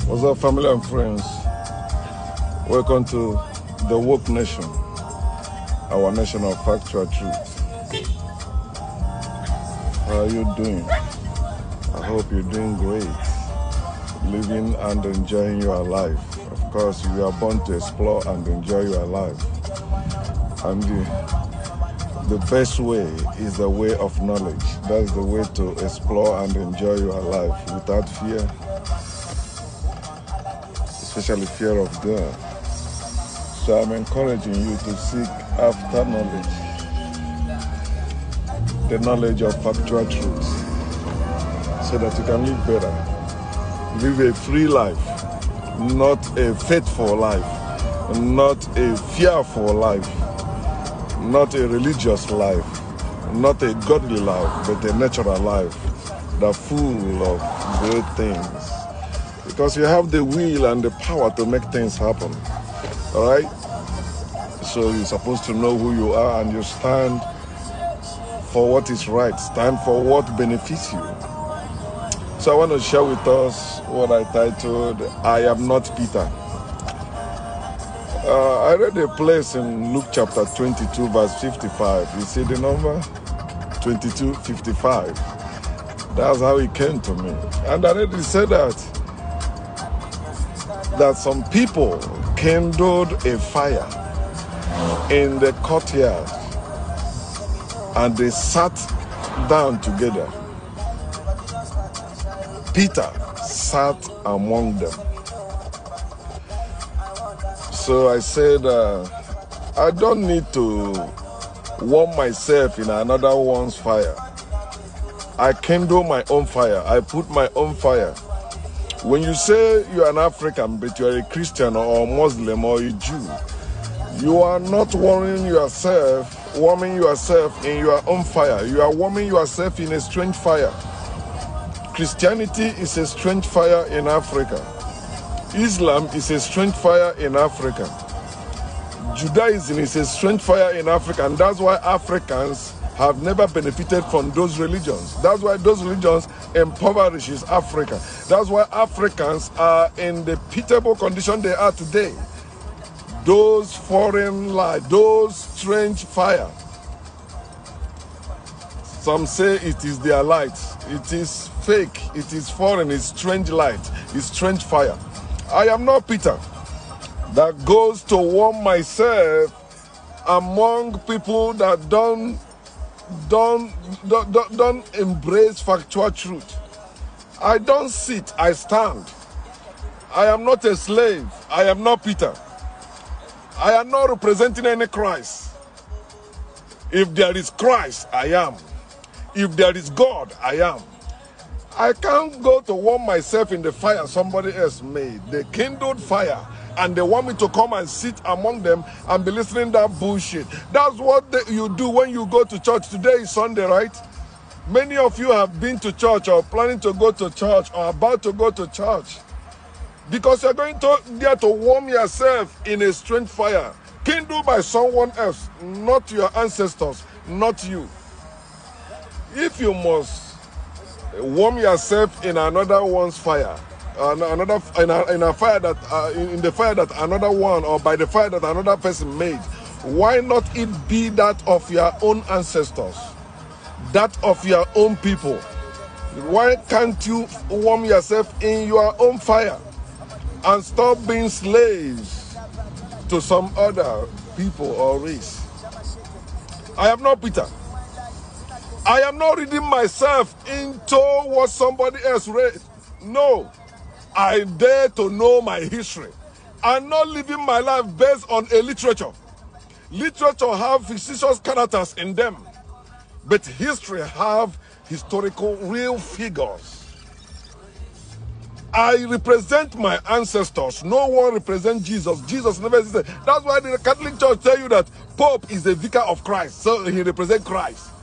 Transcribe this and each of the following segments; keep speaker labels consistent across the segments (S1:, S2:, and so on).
S1: What's up, family and friends? Welcome to the Woke Nation, our nation of factual truth. How are you doing? I hope you're doing great, living and enjoying your life. Of course, you are born to explore and enjoy your life. And the best way is the way of knowledge. That's the way to explore and enjoy your life without fear, especially fear of God. So I'm encouraging you to seek after knowledge, the knowledge of factual truth, so that you can live better, live a free life, not a faithful life, not a fearful life, not a religious life, not a godly life, but a natural life that's full of great things. Because you have the will and the power to make things happen. All right? So you're supposed to know who you are and you stand for what is right, stand for what benefits you. So I want to share with us what I titled, I Am Not Peter. I read a place in Luke chapter 22, verse 55. You see the number? 22:55. That's how it came to me. And I read it said that some people kindled a fire in the courtyard and they sat down together. Peter sat among them. So I said, I don't need to warm myself in another one's fire. I kindle my own fire. I put my own fire. When you say you're an African, but you're a Christian or a Muslim or a Jew, you are not warming yourself in your own fire. You are warming yourself in a strange fire. Christianity is a strange fire in Africa. Islam is a strange fire in Africa. Judaism is a strange fire in Africa, and that's why Africans have never benefited from those religions. That's why those religions impoverishes Africa. That's why Africans are in the pitiable condition they are today. Those foreign light, those strange fire. Some say it is their light. It is fake. It is foreign. It's strange light. It's strange fire. I am not Peter that goes to warm myself among people that don't embrace factual truth. I don't sit, I stand. I am not a slave. I am not Peter. I am not representing any Christ. If there is Christ, I am. If there is God, I am. I can't go to warm myself in the fire somebody else made. They kindled fire and they want me to come and sit among them and be listening to that bullshit. That's what you do when you go to church. Today is Sunday, right? Many of you have been to church or planning to go to church or about to go to church because you're going there to warm yourself in a strange fire kindled by someone else, not your ancestors, not you. If you must warm yourself in another one's fire, in the fire that another one, or by the fire that another person made, why not it be that of your own ancestors, that of your own people? Why can't you warm yourself in your own fire and stop being slaves to some other people or race? I am not Peter. I am not reading myself into what somebody else read. No. I dare to know my history. I'm not living my life based on a literature. Literature have fictitious characters in them. But history have historical real figures. I represent my ancestors. No one represents Jesus. Jesus never existed. That's why the Catholic Church tell you that Pope is the vicar of Christ. So he represents Christ.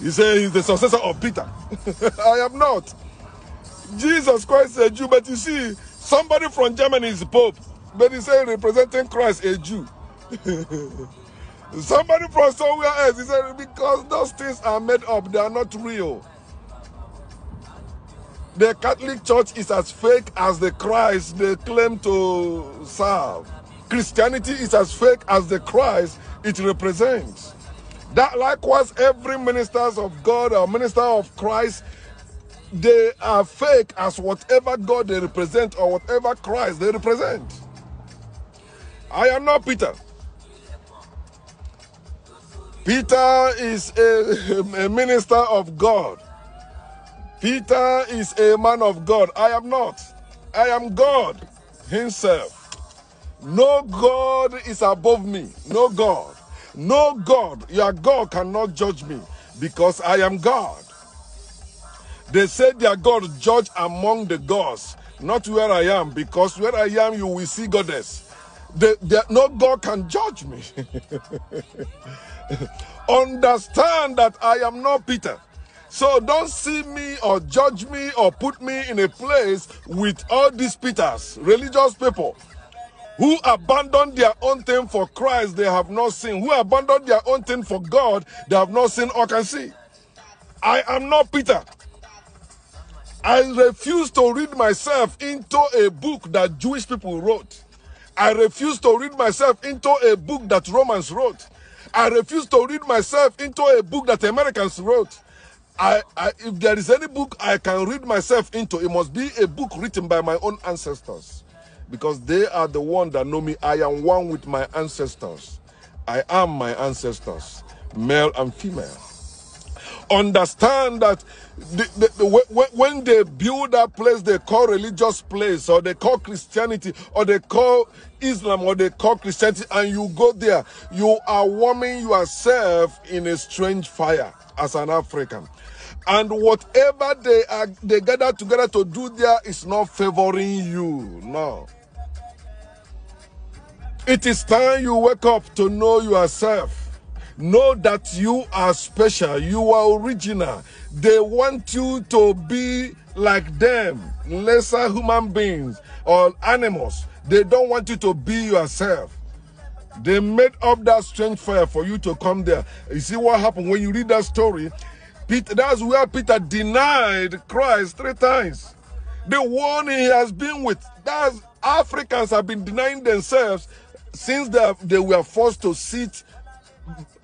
S1: He says he's the successor of Peter. I am not. Jesus Christ is a Jew, but you see, somebody from Germany is Pope. But he says representing Christ, a Jew. Somebody from somewhere else, he said, because those things are made up, they are not real. The Catholic Church is as fake as the Christ they claim to serve. Christianity is as fake as the Christ it represents. That likewise, every ministers of God or minister of Christ, they are fake as whatever God they represent or whatever Christ they represent. I am not Peter. Peter is a minister of God. Peter is a man of God. I am not. I am God himself. No God is above me. No God. No God. Your God cannot judge me because I am God. They said their God judge among the gods, not where I am, because where I am you will see goddess. No God can judge me. Understand that I am not Peter. So don't see me or judge me or put me in a place with all these Peters, religious people, who abandon their own thing for Christ they have not seen, who abandon their own thing for God they have not seen or can see. I am not Peter. I refuse to read myself into a book that Jewish people wrote. I refuse to read myself into a book that Romans wrote. I refuse to read myself into a book that Americans wrote. If there is any book I can read myself into, it must be a book written by my own ancestors. Because they are the one that know me. I am one with my ancestors. I am my ancestors, male and female. Understand that when they build that place they call religious place, or they call Christianity, or they call Islam, or they call Christianity, and you go there, you are warming yourself in a strange fire as an African. And whatever they gather together to do there is not favoring you. No. It is time you wake up to know yourself. Know that you are special. You are original. They want you to be like them, lesser human beings or animals. They don't want you to be yourself. They made up that strange fire for you to come there. You see what happened when you read that story? Peter, that's where Peter denied Christ 3 times. The one he has been with. That's Africans have been denying themselves since they were forced to sit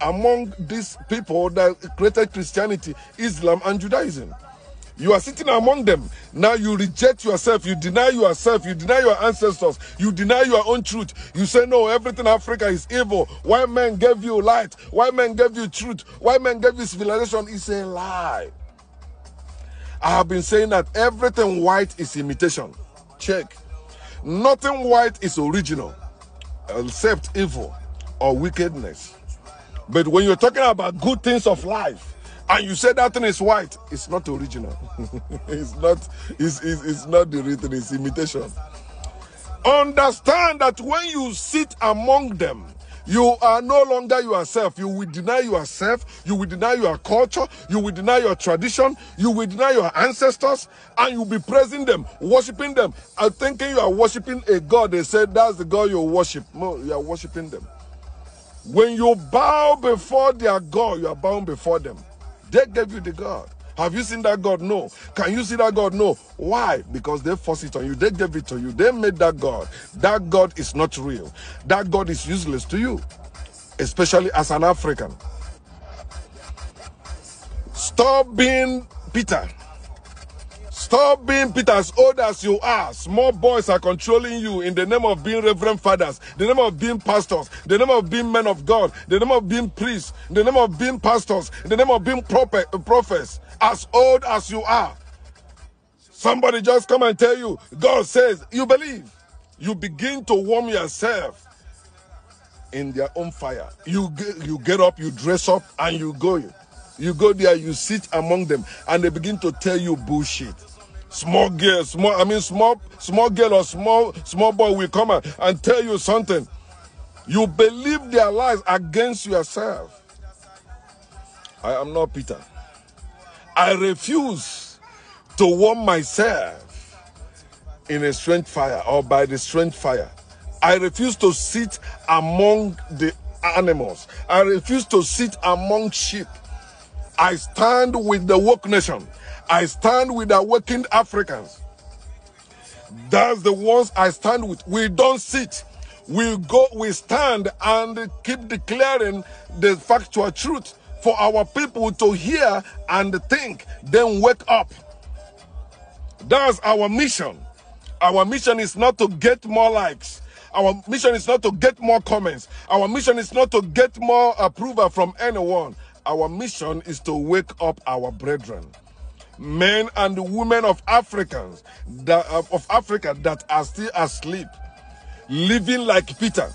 S1: among these people that created Christianity, Islam, and Judaism. You are sitting among them. Now you reject yourself. You deny yourself. You deny your ancestors. You deny your own truth. You say, no, everything Africa is evil. White men gave you light. White men gave you truth. White men gave you civilization. It's a lie. I have been saying that everything white is imitation. Check. Nothing white is original, except evil or wickedness. But when you're talking about good things of life, and you say that thing is white, it's not original. it's not the real thing, it's imitation. Understand that when you sit among them, you are no longer yourself. You will deny yourself. You will deny your culture. You will deny your tradition. You will deny your ancestors. And you'll be praising them, worshiping them, and thinking you are worshiping a God. They said that's the God you worship. No, you are worshiping them. When you bow before their God, you are bowing before them. They gave you the God. Have you seen that God? No. Can you see that God? No. Why? Because they forced it on you. They gave it to you. They made that God. That God is not real. That God is useless to you, especially as an African. Stop being Peter. Stop being Peter as old as you are. Small boys are controlling you in the name of being reverend fathers, the name of being pastors, the name of being men of God, the name of being priests, the name of being pastors, the name of being prophets. As old as you are. Somebody just come and tell you, God says, you believe. You begin to warm yourself in their own fire. You get up, you dress up, and you go. You go there, you sit among them, and they begin to tell you bullshit. Small girl, small girl or small boy will come and tell you something. You believe their lies against yourself. I am not Peter. I refuse to warm myself in a strange fire or by the strange fire. I refuse to sit among the animals. I refuse to sit among sheep. I stand with the woke nation. I stand with the awakened Africans. That's the ones I stand with. We don't sit. We go, we stand and keep declaring the factual truth for our people to hear and think, then wake up. That's our mission. Our mission is not to get more likes. Our mission is not to get more comments. Our mission is not to get more approval from anyone. Our mission is to wake up our brethren, men and women of Africa that are still asleep, living like Peter.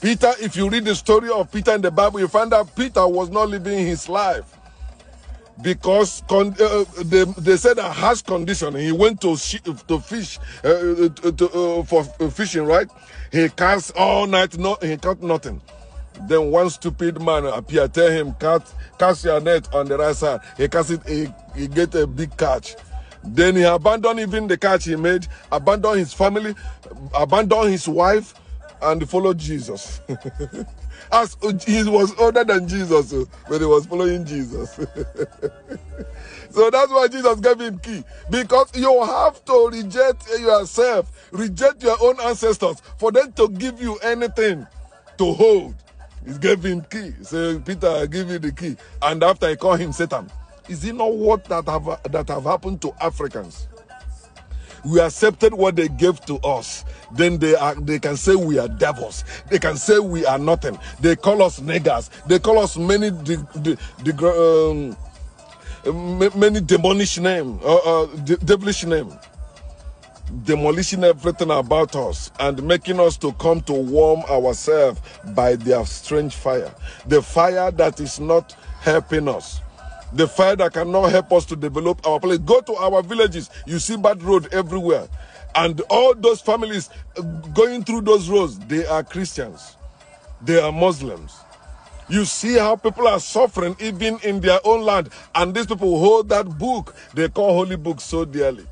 S1: Peter, if you read the story of Peter in the Bible, you find that Peter was not living his life because they said a harsh condition. He went to fish for fishing, right? He cast all night, he caught nothing. Then one stupid man appeared, tell him, cast your net on the right side. He cast it, he get a big catch. Then he abandoned even the catch he made, abandoned his family, abandoned his wife, and followed Jesus. As he was older than Jesus, but he was following Jesus. So that's why Jesus gave him key. Because you have to reject yourself, reject your own ancestors for them to give you anything to hold. He gave him key. Say, Peter, I give you the key. And after he called him Satan. Is it not what that have happened to Africans? We accepted what they gave to us. Then they can say we are devils. They can say we are nothing. They call us niggers. They call us many many demonish name, devilish name. Demolishing everything about us and making us to come to warm ourselves by their strange fire. The fire that is not helping us. The fire that cannot help us to develop our place. Go to our villages. You see bad road everywhere. And all those families going through those roads, they are Christians. They are Muslims. You see how people are suffering even in their own land. And these people hold that book they call Holy Book so dearly.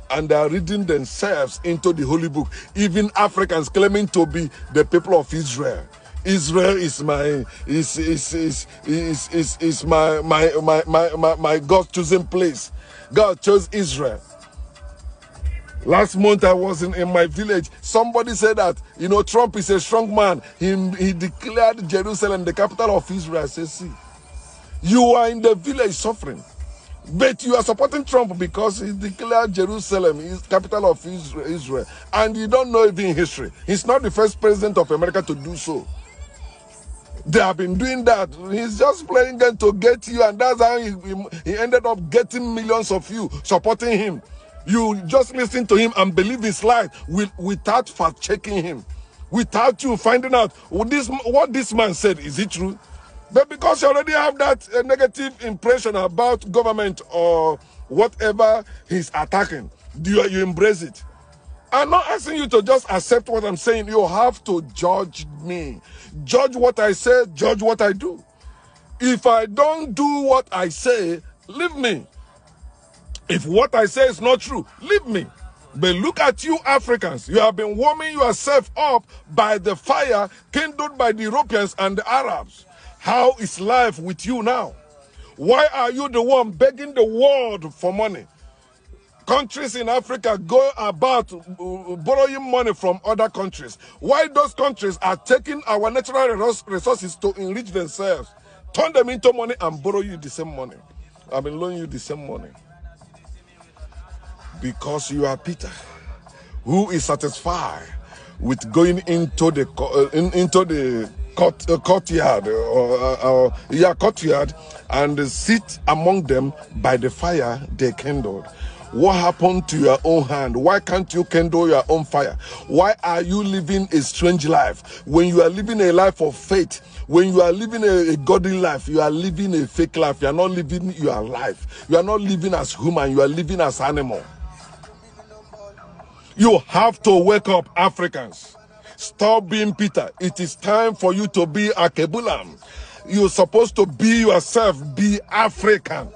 S1: And they are reading themselves into the Holy Book. Even Africans claiming to be the people of Israel. Israel is my God chosen place. God chose Israel. Last month I was in my village. Somebody said that, you know, Trump is a strong man. He declared Jerusalem the capital of Israel. I say, see, you are in the village suffering. But you are supporting Trump because he declared Jerusalem is capital of Israel. And you don't know even history. He's not the first president of America to do so. They have been doing that. He's just playing them to get you, and that's how he ended up getting millions of you supporting him. You just listen to him and believe his lies without fact-checking him. Without you finding out what this man said, is it true? But because you already have that negative impression about government or whatever he's attacking, you embrace it. I'm not asking you to just accept what I'm saying. You have to judge me. Judge what I say, judge what I do. If I don't do what I say, leave me. If what I say is not true, leave me. But look at you Africans. You have been warming yourself up by the fire kindled by the Europeans and the Arabs. How is life with you now? Why are you the one begging the world for money? Countries in Africa go about borrowing money from other countries. Why those countries are taking our natural resources to enrich themselves, turn them into money and borrow you the same money. I've been loaning you the same money. Because you are Peter, who is satisfied with going into the courtyard and sit among them by the fire they kindled. What happened to your own hand? Why can't you kindle your own fire? Why are you living a strange life? When you are living a life of faith, when you are living a godly life, you are living a fake life. You are not living your life. You are not living as human. You are living as animal. You have to wake up, Africans. Stop being Peter. It is time for you to be Akebulam. You're supposed to be yourself. Be African.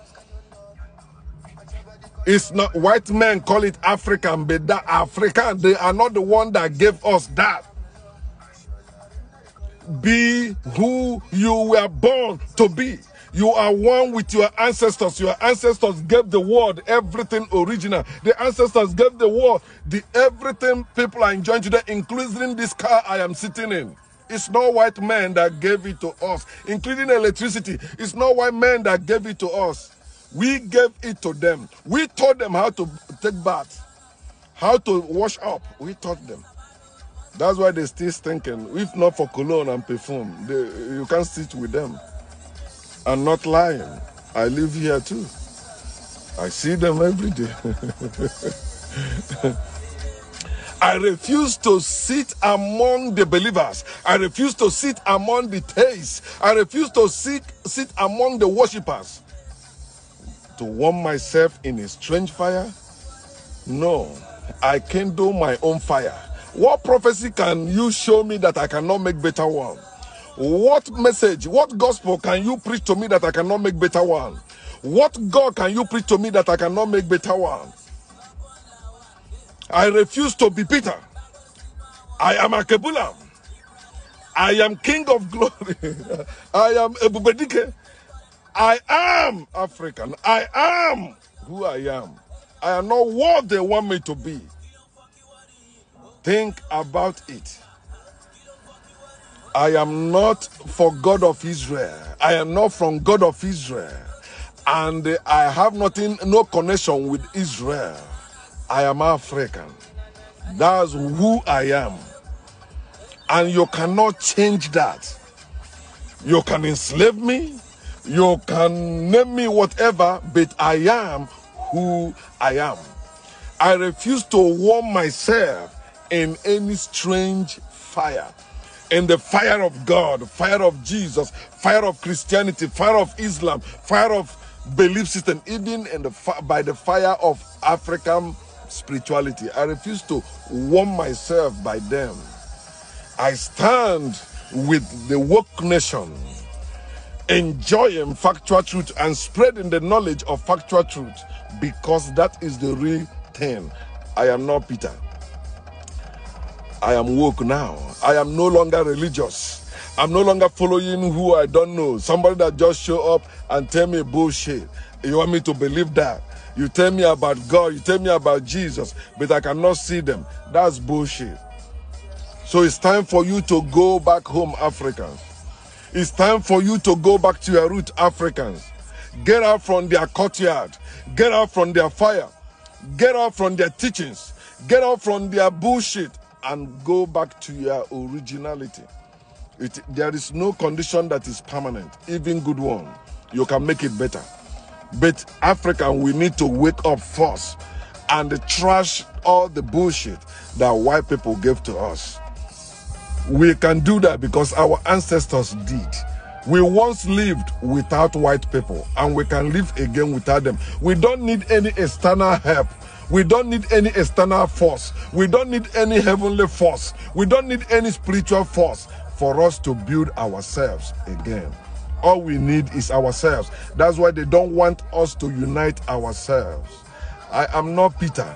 S1: It's not white men call it African, but that African, they are not the one that gave us that. Be who you were born to be. You are one with your ancestors. Your ancestors gave the world everything original. The ancestors gave the world everything people are enjoying today, including this car I am sitting in. It's not white men that gave it to us, including electricity. It's not white men that gave it to us. We gave it to them. We taught them how to take baths, how to wash up. We taught them. That's why they still stinking. If not for cologne and perfume, you can't sit with them. I'm not lying. I live here too. I see them every day. I refuse to sit among the believers. I refuse to sit among the theists. I refuse to sit among the worshippers. To warm myself in a strange fire? No, I kindle my own fire. What prophecy can you show me that I cannot make better one? What message, what gospel can you preach to me that I cannot make better one? What God can you preach to me that I cannot make better one? I refuse to be Peter. I am Akebulam. I am King of Glory. I am Ebubedike. I am African. I am who I am. I am not what they want me to be. Think about it. I am not for God of Israel. I am not from God of Israel. And I have no connection with Israel. I am African. That's who I am. And you cannot change that. You can enslave me. You can name me whatever, but I am who I am. I refuse to warm myself in any strange fire. In the fire of God, fire of Jesus, fire of Christianity, fire of Islam, fire of belief system, even in by the fire of African spirituality. I refuse to warm myself by them. I stand with the woke nation, enjoying factual truth and spreading the knowledge of factual truth, because that is the real thing. I am not Peter. I am woke now. I am no longer religious. I'm no longer following who I don't know. Somebody that just show up and tell me bullshit. You want me to believe that? You tell me about God, you tell me about Jesus, but I cannot see them. That's bullshit. So it's time for you to go back home, Africans. It's time for you to go back to your root, Africans. Get out from their courtyard. Get out from their fire. Get out from their teachings. Get out from their bullshit and go back to your originality. There is no condition that is permanent, even good one. You can make it better. But Africa, we need to wake up first and trash all the bullshit that white people gave to us. We can do that because our ancestors did. We once lived without white people, and we can live again without them. We don't need any external help. We don't need any external force. We don't need any heavenly force. We don't need any spiritual force for us to build ourselves again. All we need is ourselves. That's why they don't want us to unite ourselves. I am not Peter.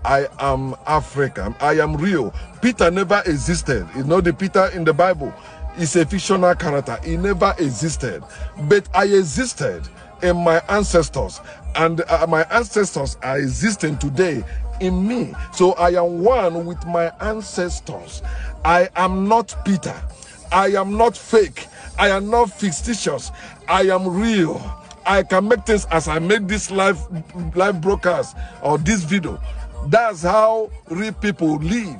S1: I am African. I am real. Peter never existed. You know, the Peter in the Bible is a fictional character. He never existed. But I existed in my ancestors. And my ancestors are existing today in me. So I am one with my ancestors. I am not Peter. I am not fake. I am not fictitious. I am real. I can make things as I make this live broadcast or this video. That's how real people live.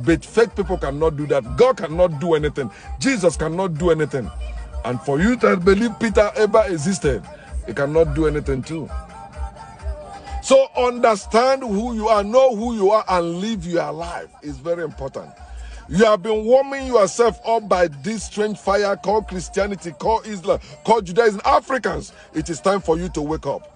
S1: But fake people cannot do that. God cannot do anything. Jesus cannot do anything. And for you to believe Peter ever existed, he cannot do anything too. So understand who you are, know who you are, and live your life. It's very important. You have been warming yourself up by this strange fire called Christianity, called Islam, called Judaism. Africans, it is time for you to wake up.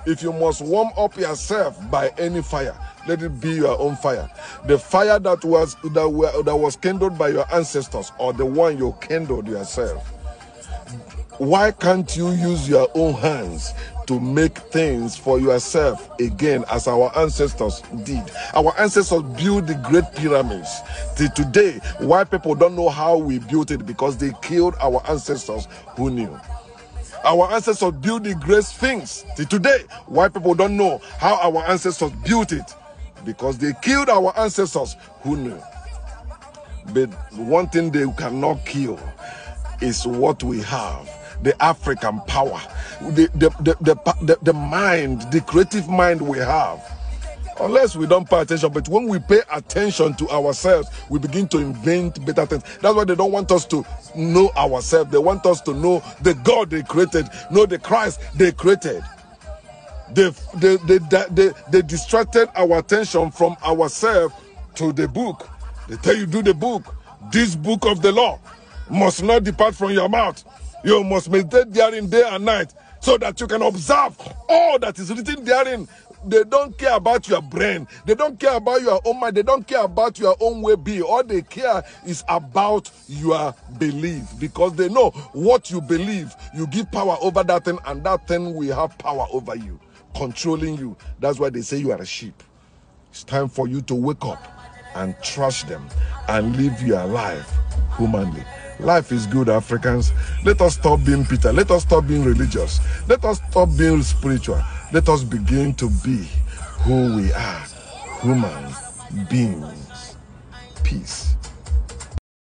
S1: If you must warm up yourself by any fire, let it be your own fire. The fire that was kindled by your ancestors, or the one you kindled yourself. Why can't you use your own hands to make things for yourself again as our ancestors did. Our ancestors built the great pyramids. Till today, white people don't know how we built it because they killed our ancestors who knew. Our ancestors built the great Sphinx. Till today, white people don't know how our ancestors built it because they killed our ancestors who knew. But one thing they cannot kill is what we have, the African power, the mind, the creative mind we have. Unless we don't pay attention, but when we pay attention to ourselves, we begin to invent better things. That's why they don't want us to know ourselves. They want us to know the God they created, know the Christ they created. They distracted our attention from ourselves to the book. They tell you, do the book. This book of the law must not depart from your mouth. You must meditate therein day and night so that you can observe all that is written therein. They don't care about your brain. They don't care about your own mind. They don't care about your own way being. All they care is about your belief, because they know what you believe. You give power over that thing, and that thing will have power over you, controlling you. That's why they say you are a sheep. It's time for you to wake up and trust them and live your life humanly. Life is good, Africans. Let us stop being Peter. Let us stop being religious. Let us stop being spiritual. Let us begin to be who we are, human beings. Peace.